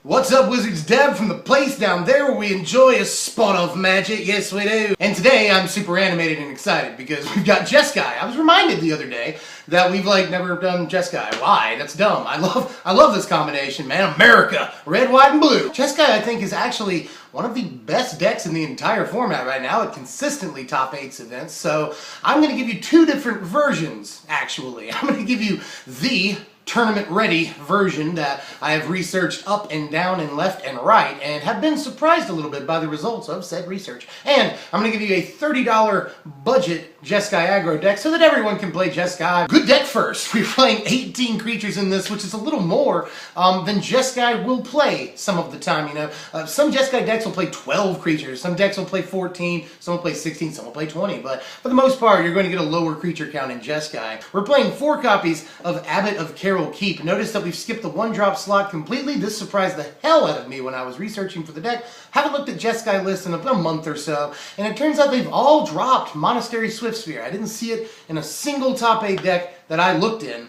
What's up, Wizards? Deb from the place down there where we enjoy a spot of magic. Yes, we do. And today I'm super animated and excited because we've got Jeskai. I was reminded the other day that we've never done Jeskai. Why? That's dumb. I love this combination, man. America, red, white, and blue. Jeskai, I think, is actually one of the best decks in the entire format right now. It consistently top 8s events. So I'm going to give you two different versions, actually. I'm going to give you the tournament-ready version that I have researched up and down and left and right and have been surprised a little bit by the results of said research. And I'm going to give you a $30 budget Jeskai aggro deck so that everyone can play Jeskai. Good deck first. We're playing 18 creatures in this, which is a little more than Jeskai will play some of the time. You know, some Jeskai decks will play 12 creatures, some decks will play 14, some will play 16, some will play 20, but for the most part, you're going to get a lower creature count in Jeskai. We're playing 4 copies of Abbot of Keep. Notice that we've skipped the 1-drop slot completely. This surprised the hell out of me when I was researching for the deck. Haven't looked at Jeskai lists in a month or so, and it turns out they've all dropped Monastery Swiftsphere. I didn't see it in a single top 8 deck that I looked in,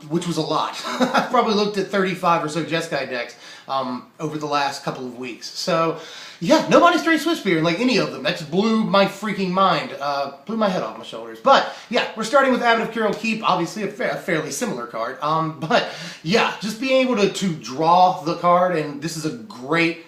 which was a lot. I've probably looked at 35 or so Jeskai decks over the last couple of weeks. So, yeah, no Monastery Swiftsphere in any of them. That just blew my freaking mind. Blew my head off my shoulders. But, yeah, we're starting with Abbot of Keep, obviously a fairly similar card. But, yeah, just being able to draw the card, and this is a great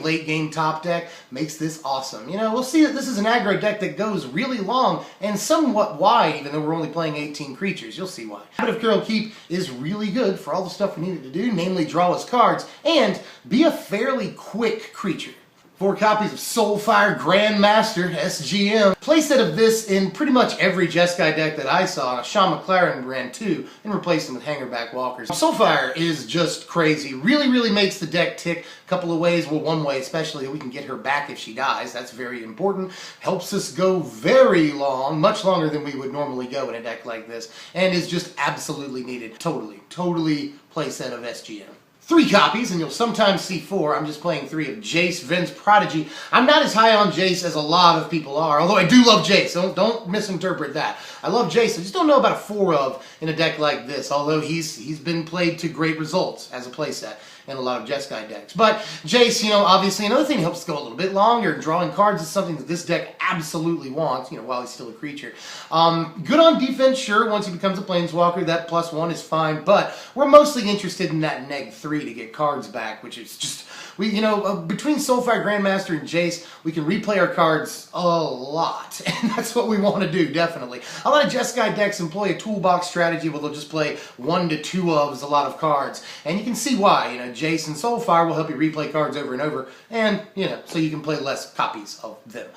late game top deck, makes this awesome. You know, we'll see that this is an aggro deck that goes really long and somewhat wide, even though we're only playing 18 creatures. You'll see why. Abbot of Keep is really good for all the stuff we needed to do, namely draw us cards and be a fairly quick creature. 4 copies of Soulfire Grandmaster SGM. Playset of this in pretty much every Jeskai deck that I saw. Sean McLaren ran 2 and replaced them with Hangerback Walkers. Soulfire is just crazy. Really makes the deck tick a couple of ways. Well, one way especially, we can get her back if she dies. That's very important. Helps us go very long, much longer than we would normally go in a deck like this, and is just absolutely needed. Totally playset of SGM. 3 copies, and you'll sometimes see 4. I'm just playing 3 of Jace, Vince Prodigy. I'm not as high on Jace as a lot of people are, although I do love Jace. Don't misinterpret that. I love Jace. I just don't know about a 4 of in a deck like this, although he's been played to great results as a playset in a lot of Jeskai decks. But Jace, you know, obviously another thing helps go a little bit longer. Drawing cards is something that this deck absolutely wants, you know, while he's still a creature. Good on defense, sure. Once he becomes a planeswalker, that +1 is fine, but we're mostly interested in that -3 to get cards back, which is just, between Soulfire Grandmaster and Jace, we can replay our cards a lot, and that's what we want to do, definitely. A lot of Jeskai decks employ a toolbox strategy where they'll just play 1 to 2 ofs a lot of cards, and you can see why. You know, Jace and Soulfire will help you replay cards over and over, and, so you can play less copies of them.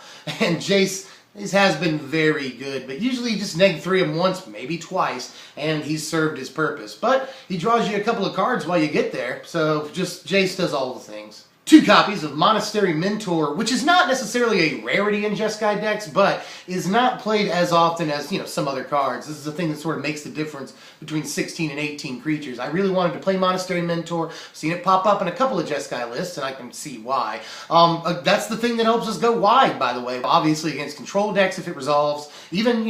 And Jace, this has been very good, but usually you just -3 him once, maybe twice, and he's served his purpose. But he draws you a couple of cards while you get there, so just Jace does all the things. 2 copies of Monastery Mentor, which is not necessarily a rarity in Jeskai decks, but is not played as often as, some other cards. This is the thing that sort of makes the difference between 16 and 18 creatures. I really wanted to play Monastery Mentor, seen it pop up in a couple of Jeskai lists, and I can see why. That's the thing that helps us go wide, by the way. Obviously against control decks if it resolves, even,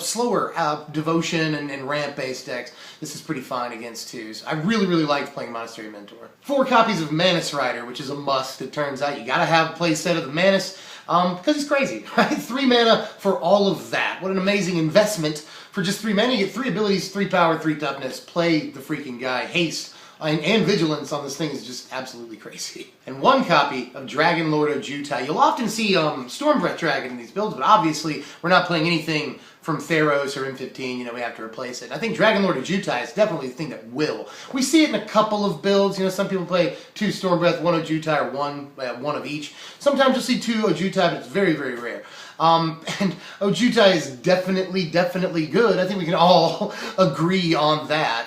slower Devotion and ramp-based decks, this is pretty fine against 2s. I really liked playing Monastery Mentor. 4 copies of Manus Rider, which is a must, it turns out. You gotta have a playset of the Manus, because he's crazy, right? 3 mana for all of that. What an amazing investment. For just 3 mana, you get 3 abilities, 3 power, 3 toughness. Play the freaking guy. Haste and vigilance on this thing is just absolutely crazy. And 1 copy of Dragon Lord of Jutai. You'll often see Stormbreath Dragon in these builds, but obviously we're not playing anything from Theros or M15, we have to replace it. And I think Dragon Lord of Jutai is definitely the thing that will. We see it in a couple of builds. Some people play 2 Stormbreath, 1 Ojutai, or one of each. Sometimes you'll see 2 Ojutai, but it's very rare. And Ojutai is definitely good. I think we can all agree on that.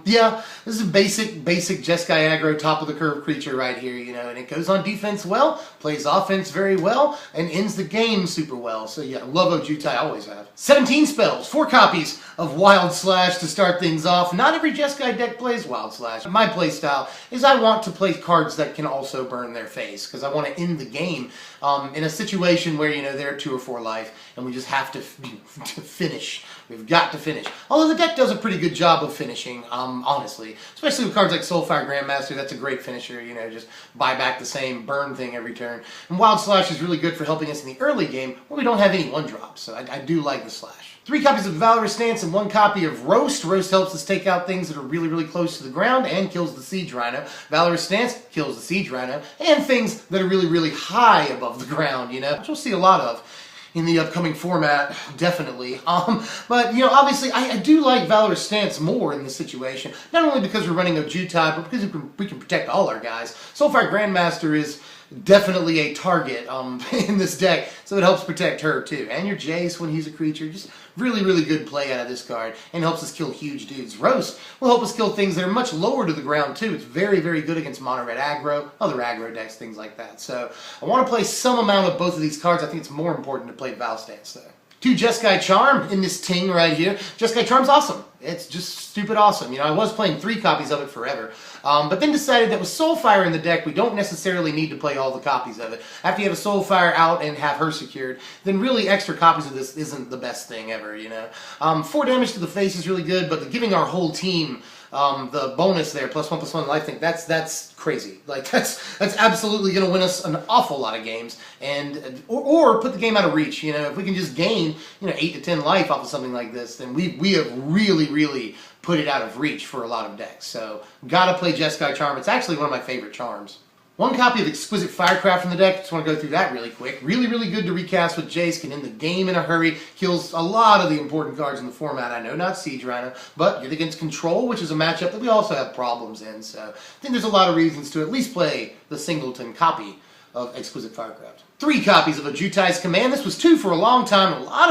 Yeah, this is a basic Jeskai aggro, top of the curve creature right here, and it goes on defense well, plays offense very well, and ends the game super well. So yeah, love Ojutai, always have. 17 17 spells, 4 copies of Wild Slash to start things off. Not every Jeskai deck plays Wild Slash. My playstyle is I want to play cards that can also burn their face, because I want to end the game in a situation where, you know, they're 2 or 4 life, and we just have to finish. We've got to finish. Although the deck does a pretty good job of finishing, honestly. Especially with cards like Soulfire Grandmaster, that's a great finisher, you know, just buy back the same burn thing every turn. And Wild Slash is really good for helping us in the early game where we don't have any 1-drops, so I do like the Slash. 3 copies of Valorous Stance and 1 copy of Roast. Roast helps us take out things that are really, really close to the ground and kills the Siege Rhino. Valorous Stance kills the Siege Rhino and things that are really, really high above the ground, you know, which we'll see a lot of in the upcoming format, definitely. But, you know, obviously, I do like Valorous Stance more in this situation. Not only because we're running a Jutai, but because we can protect all our guys. Soulfire Grandmaster is definitely a target in this deck, so it helps protect her too. And your Jace when he's a creature, just really, really good play out of this card, and helps us kill huge dudes. Roast will help us kill things that are much lower to the ground too. It's very, very good against mono red aggro, other aggro decks, things like that. So I want to play some amount of both of these cards. I think it's more important to play Val Stance though. 2 Jeskai Charm in this ting right here. Jeskai Charm's awesome. It's just stupid awesome. You know, I was playing 3 copies of it forever, but then decided that with Soulfire in the deck, we don't necessarily need to play all the copies of it. After you have a Soulfire out and have her secured, then really extra copies of this isn't the best thing ever, you know. 4 damage to the face is really good, but giving our whole team the bonus there, +1/+1 life thing, that's crazy. Like, that's absolutely going to win us an awful lot of games, and or put the game out of reach. You know, if we can just gain, you know, 8 to 10 life off of something like this, then we have really, really put it out of reach for a lot of decks. So, gotta play Jeskai Charm. It's actually one of my favorite charms. 1 copy of Exquisite Firecraft in the deck. Just want to go through that really quick. Really, really good to recast with Jace. Can end the game in a hurry. Kills a lot of the important cards in the format. I know, not Siege Rhino, but you're against Control, which is a matchup that we also have problems in. So I think there's a lot of reasons to at least play the singleton copy of Exquisite Firecraft. 3 copies of a Jutai's Command. This was 2 for a long time. A lot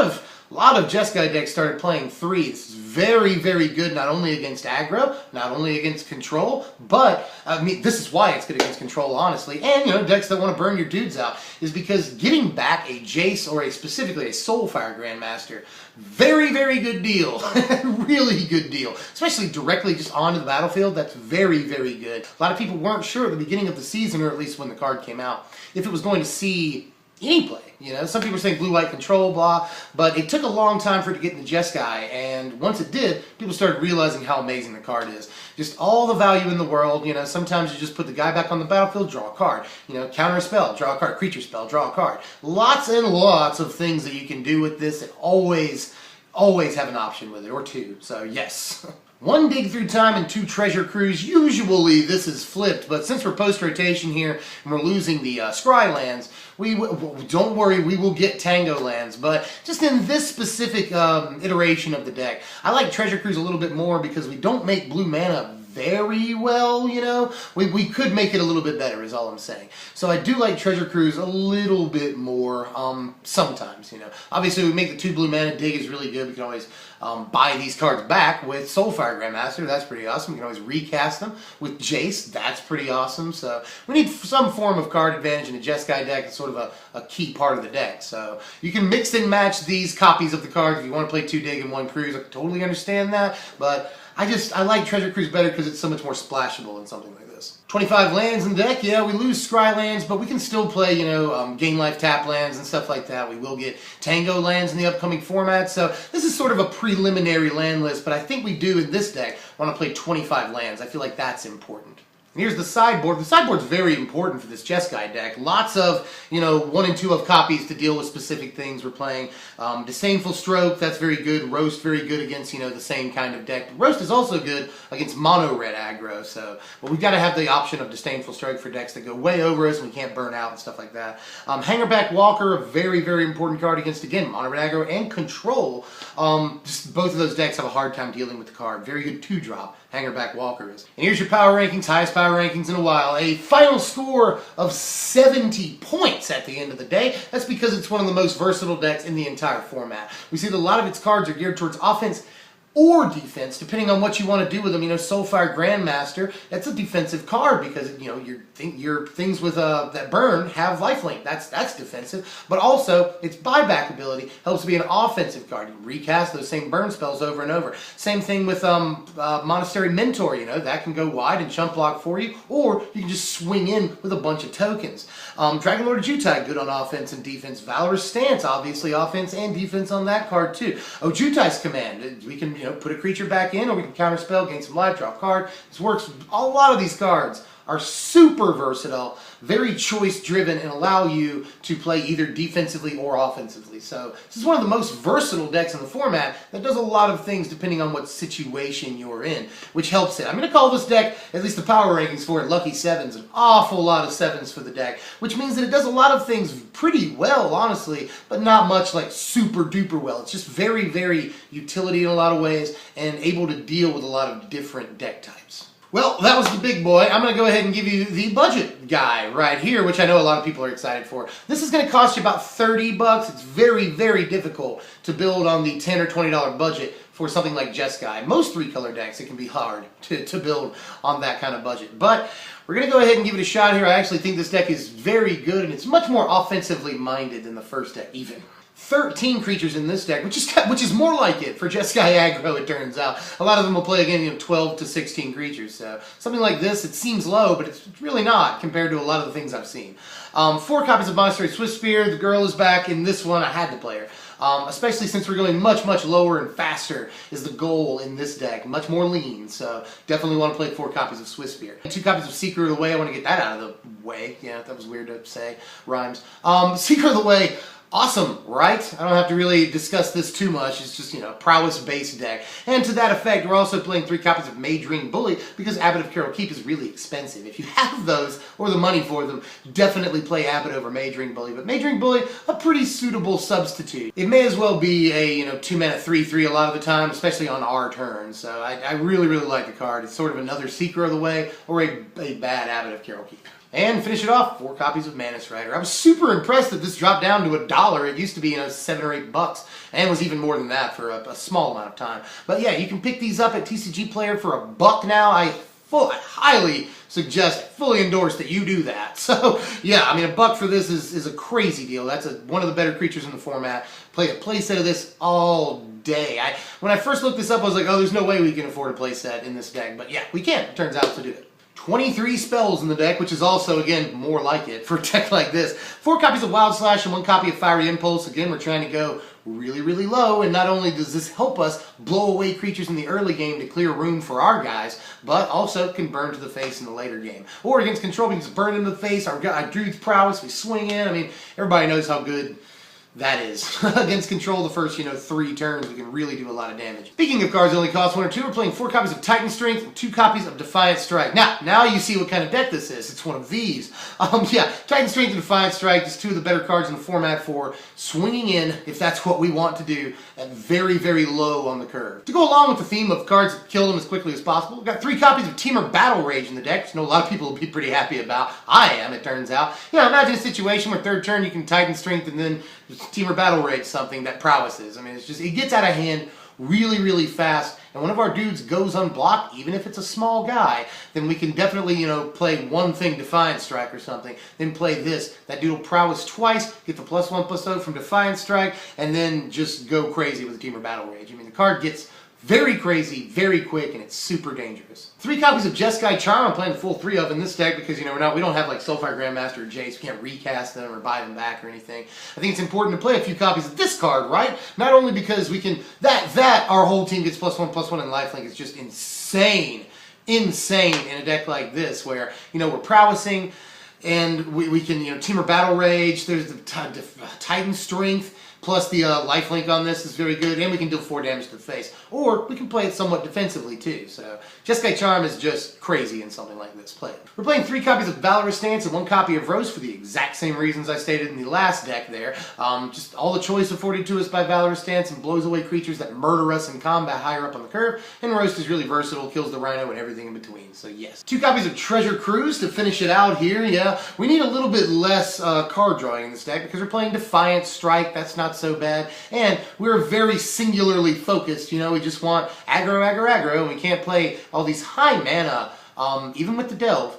of Jeskai decks started playing 3. This is very, very good, not only against aggro, not only against control, but, I mean, this is why it's good against control, honestly, and, you know, decks that want to burn your dudes out, is because getting back a Jace or specifically a Soulfire Grandmaster, very, very good deal. Really good deal. Especially directly just onto the battlefield, that's very, very good. A lot of people weren't sure at the beginning of the season, or at least when the card came out, if it was going to see any play. You know, some people were saying blue-white control, blah, but it took a long time for it to get into Jeskai, and once it did, people started realizing how amazing the card is. Just all the value in the world, you know, sometimes you just put the guy back on the battlefield, draw a card. You know, counter a spell, draw a card, creature spell, draw a card. Lots and lots of things that you can do with this, and always have an option with it, or 2, so yes. 1 Dig Through Time and 2 Treasure Cruise. Usually this is flipped, but since we're post-rotation here and we're losing the Scry lands, don't worry, we will get Tango lands, but just in this specific iteration of the deck, I like Treasure Cruise a little bit more because we don't make blue mana very well, you know. We could make it a little bit better is all I'm saying. So I do like Treasure Cruise a little bit more sometimes, you know. Obviously we make the 2 blue mana. Dig is really good. We can always buy these cards back with Soulfire Grandmaster. That's pretty awesome. We can always recast them with Jace. That's pretty awesome. So we need some form of card advantage in a Jeskai deck. It's sort of a key part of the deck. So you can mix and match these copies of the cards if you want to play 2 Dig and 1 Cruise. I totally understand that, but I like Treasure Cruise better because it's so much more splashable in something like this. 25 lands in the deck. Yeah, we lose Scry lands, but we can still play, you know, gain life tap lands and stuff like that. We will get Tango lands in the upcoming format, so this is sort of a preliminary land list, but I think we do in this deck want to play 25 lands. I feel like that's important. And here's the sideboard. The sideboard's very important for this Jeskai deck. Lots of, you know, 1 and 2 of copies to deal with specific things we're playing. Disdainful Stroke, that's very good. Roast, very good against, you know, the same kind of deck. But Roast is also good against mono red aggro, so, but we've got to have the option of Disdainful Stroke for decks that go way over us and we can't burn out and stuff like that. Hangerback Walker, a very, very important card against, again, mono red aggro and control. Just both of those decks have a hard time dealing with the card. Very good 2-drop. Hangerback Walker is. And here's your power rankings, highest power rankings in a while. A final score of 70 points at the end of the day. That's because it's one of the most versatile decks in the entire format. We see that a lot of its cards are geared towards offense or defense, depending on what you want to do with them. You know, Soulfire Grandmaster, that's a defensive card because, you know, your things with that burn have lifelink. That's defensive. But also, its buyback ability helps be an offensive card. You can recast those same burn spells over and over. Same thing with Monastery Mentor, you know, that can go wide and chump block for you, or you can just swing in with a bunch of tokens. Dragon Lord of Jutai, good on offense and defense. Valorous Stance, obviously offense and defense on that card too. Oh, Jutai's Command, we can, you know, put a creature back in, or we can counterspell, gain some life, draw a card. This works. A lot of these cards are super versatile, very choice driven, and allow you to play either defensively or offensively. So this is one of the most versatile decks in the format that does a lot of things depending on what situation you're in, which helps it. I'm going to call this deck, at least the power rankings for it, Lucky Sevens, an awful lot of sevens for the deck, which means that it does a lot of things pretty well, honestly, but not much like super duper well. It's just very, very utility in a lot of ways and able to deal with a lot of different deck types. Well, that was the big boy. I'm going to go ahead and give you the budget guy right here, which I know a lot of people are excited for. This is going to cost you about $30. It's very, very difficult to build on the $10 or $20 budget for something like Jeskai. Most 3-color decks, it can be hard to build on that kind of budget. But we're going to go ahead and give it a shot here. I actually think this deck is very good, and it's much more offensively minded than the first deck, even. 13 creatures in this deck, which is more like it for Jeskai aggro, it turns out. A lot of them will play again, you know, 12 to 16 creatures. So something like this, it seems low, but it's really not compared to a lot of the things I've seen. 4 copies of Monastery Swiftspear. The girl is back in this one. I had to play her. Especially since we're going much, much lower and faster is the goal in this deck. Much more lean, so definitely want to play 4 copies of Swiftspear. 2 copies of Seeker of the Way. I want to get that out of the way. Yeah, that was weird to say. Rhymes. Seeker of the Way. Awesome, right? I don't have to really discuss this too much. It's just, you know, prowess-based deck. And to that effect, we're also playing 3 copies of Mage Ring Bully because Abbot of Carol Keep is really expensive. If you have those, or the money for them, definitely play Abbot over Mage Ring Bully. But Mage Ring Bully, a pretty suitable substitute. It may as well be a, you know, 2-mana 3/3 a lot of the time, especially on our turn. So I really, really like the card. It's sort of another Seeker of the Way, or a bad Abbot of Carol Keep. And finish it off, 4 copies of Mana Strider. I was super impressed that this dropped down to $1. It used to be, you know, $7 or $8, and was even more than that for a small amount of time. But yeah, you can pick these up at TCG Player for $1 now. I highly suggest, fully endorse that you do that. So yeah, I mean, $1 for this is a crazy deal. That's one of the better creatures in the format. Play a playset of this all day. When I first looked this up, I was like, oh, there's no way we can afford a playset in this deck. But yeah, we can. It turns out to do it. 23 spells in the deck, which is also, again, more like it for a deck like this. 4 copies of Wild Slash and 1 copy of Fiery Impulse. Again, we're trying to go really, really low, and not only does this help us blow away creatures in the early game to clear room for our guys, but also can burn to the face in the later game. Or against control, we can just burn into the face. Our Druid's Prowess, we swing in. I mean, everybody knows how good that is. Against control, the first, 3 turns, we can really do a lot of damage. Speaking of cards that only cost 1 or 2, we're playing 4 copies of Titan Strength and 2 copies of Defiant Strike. Now you see what kind of deck this is. It's one of these. Yeah, Titan Strength and Defiant Strike, just 2 of the better cards in the format for swinging in, if that's what we want to do, at very, very low on the curve. To go along with the theme of cards that kill them as quickly as possible, we've got 3 copies of Teamer Battle Rage in the deck, which I know a lot of people will be pretty happy about. I am, it turns out. Imagine a situation where 3rd turn you can Titan Strength and then Teamer Battle Rage something that prowesses. I mean, it gets out of hand really, really fast, and one of our dudes goes unblocked, even if it's a small guy, then we can definitely, play one thing, Defiant Strike or something, then play this. That dude will prowess twice, get the +1/+0 from Defiant Strike, and then just go crazy with the Teamer Battle Rage. I mean, the card gets very crazy, very quick, and it's super dangerous. 3 copies of Jeskai Charm I'm playing the full 3 of in this deck because, we don't have like Soulfire Grandmaster or Jace. We can't recast them or buy them back or anything. I think it's important to play a few copies of this card, right? Not only because we can, that our whole team gets +1/+1 in lifelink is just insane in a deck like this where, we're prowessing and we can, Teamer Battle Rage, there's the Titan Strength, plus the lifelink on this is very good, and we can deal 4 damage to the face. Or we can play it somewhat defensively too. So Jeskai Charm is just crazy in something like this. Play it. We're playing 3 copies of Valorous Stance and 1 copy of Rose for the exact same reasons I stated in the last deck there. Just all the choice afforded to us by Valorous Stance and blows away creatures that murder us in combat higher up on the curve. And Roast is really versatile, kills the Rhino and everything in between. So yes. 2 copies of Treasure Cruise to finish it out here. Yeah, we need a little bit less card drawing in this deck because we're playing Defiant Strike. That's not not so bad. And we're very singularly focused, you know, we just want aggro, aggro, aggro, and we can't play all these high mana, even with the Delve,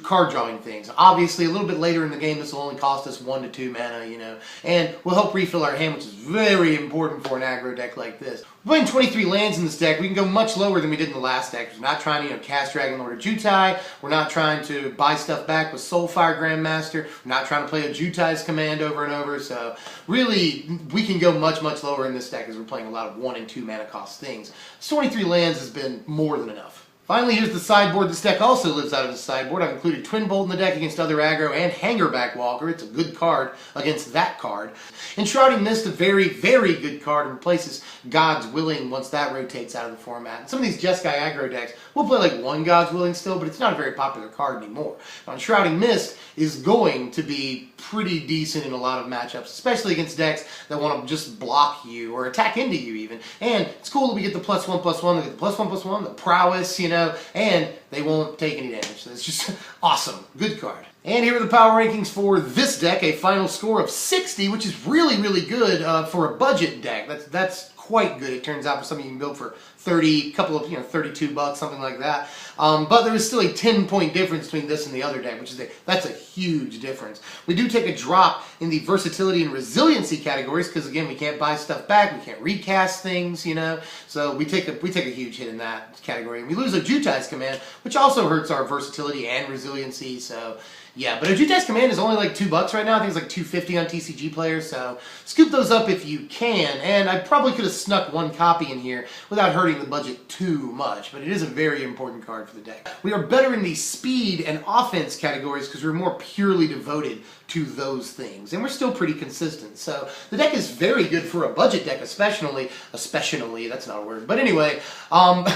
card drawing things. Obviously, a little bit later in the game, this will only cost us 1 to 2 mana, you know, and will help refill our hand, which is very important for an aggro deck like this. We're playing 23 lands in this deck. We can go much lower than we did in the last deck. We're not trying to, you know, cast Dragon Lord or Jutai. We're not trying to buy stuff back with Soulfire Grandmaster. We're not trying to play a Jutai's command over and over. So really, we can go much, much lower in this deck as we're playing a lot of 1 and 2 mana cost things. 23 lands has been more than enough. Finally, here's the sideboard. This deck also lives out of the sideboard. I've included Twin Bolt in the deck against other aggro and Hangerback Walker. It's a good card against that card. Enshrouding Mist, a very, very good card, and replaces God's Willing once that rotates out of the format. And some of these Jeskai aggro decks will play like 1 God's Willing still, but it's not a very popular card anymore. Now, Enshrouding Mist is going to be pretty decent in a lot of matchups, especially against decks that want to just block you or attack into you even. And it's cool that we get the +1/+1, we get the +1/+1, the prowess, you know, and they won't take any damage. So it's just awesome. Good card. And here are the power rankings for this deck. A final score of 60, which is really, really good for a budget deck. That's quite good. It turns out for something you can build for 30, couple of, you know, 32 bucks, something like that. But there is still a 10-point difference between this and the other deck, which is that's a huge difference. We do take a drop in the versatility and resiliency categories because again, we can't buy stuff back, we can't recast things, you know. So we take a huge hit in that category, and we lose a Jutai's command, which also hurts our versatility and resiliency. So yeah, but a Jutai's command is only like $2 right now. I think it's like $2.50 on TCG Player, so scoop those up if you can. And I probably could have snuck 1 copy in here without hurting the budget too much, but it is a very important card for the deck. We are better in the speed and offense categories because we're more purely devoted to those things, and we're still pretty consistent. So the deck is very good for a budget deck, especially, that's not a word, but anyway,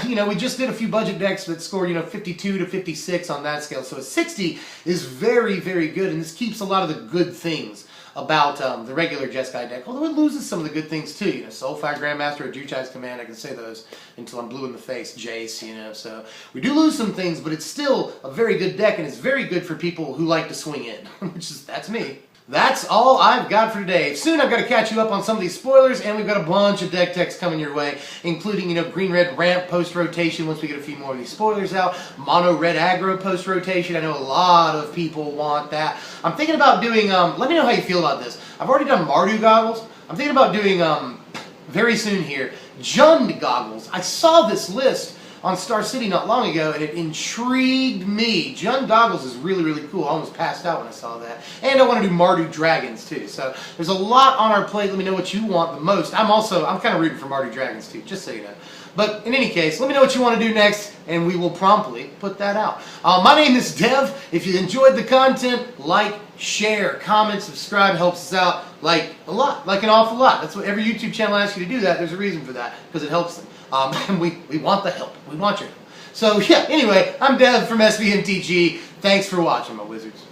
you know, we just did a few budget decks that scored, you know, 52 to 56 on that scale, so a 60 is very, very good, and this keeps a lot of the good things about the regular Jeskai deck, although it loses some of the good things too. You know, Soulfire Grandmaster or Jutai's Command, I can say those until I'm blue in the face, Jace, you know, so we do lose some things, but it's still a very good deck, and it's very good for people who like to swing in, which is, that's me. That's all I've got for today. Soon I've got to catch you up on some of these spoilers, and we've got a bunch of deck techs coming your way, including, you know, green-red ramp post-rotation once we get a few more of these spoilers out, mono-red aggro post-rotation. I know a lot of people want that. I'm thinking about doing, let me know how you feel about this. I've already done Mardu goggles. I'm thinking about doing, very soon here, Jund goggles. I saw this list on Star City not long ago, and it intrigued me. Jund goggles is really, really cool. I almost passed out when I saw that. And I want to do Mardu dragons too. So there's a lot on our plate. Let me know what you want the most. I'm kind of rooting for Mardu dragons too, just so you know. But in any case, let me know what you want to do next, and we will promptly put that out. My name is Dev. If you enjoyed the content, like, share, comment, subscribe, helps us out like a lot, like an awful lot. That's what every YouTube channel asks you to do that. There's a reason for that, because it helps them. And we want the help. We want your help. So yeah, anyway, I'm Dev from SVMTG. Thanks for watching, my wizards.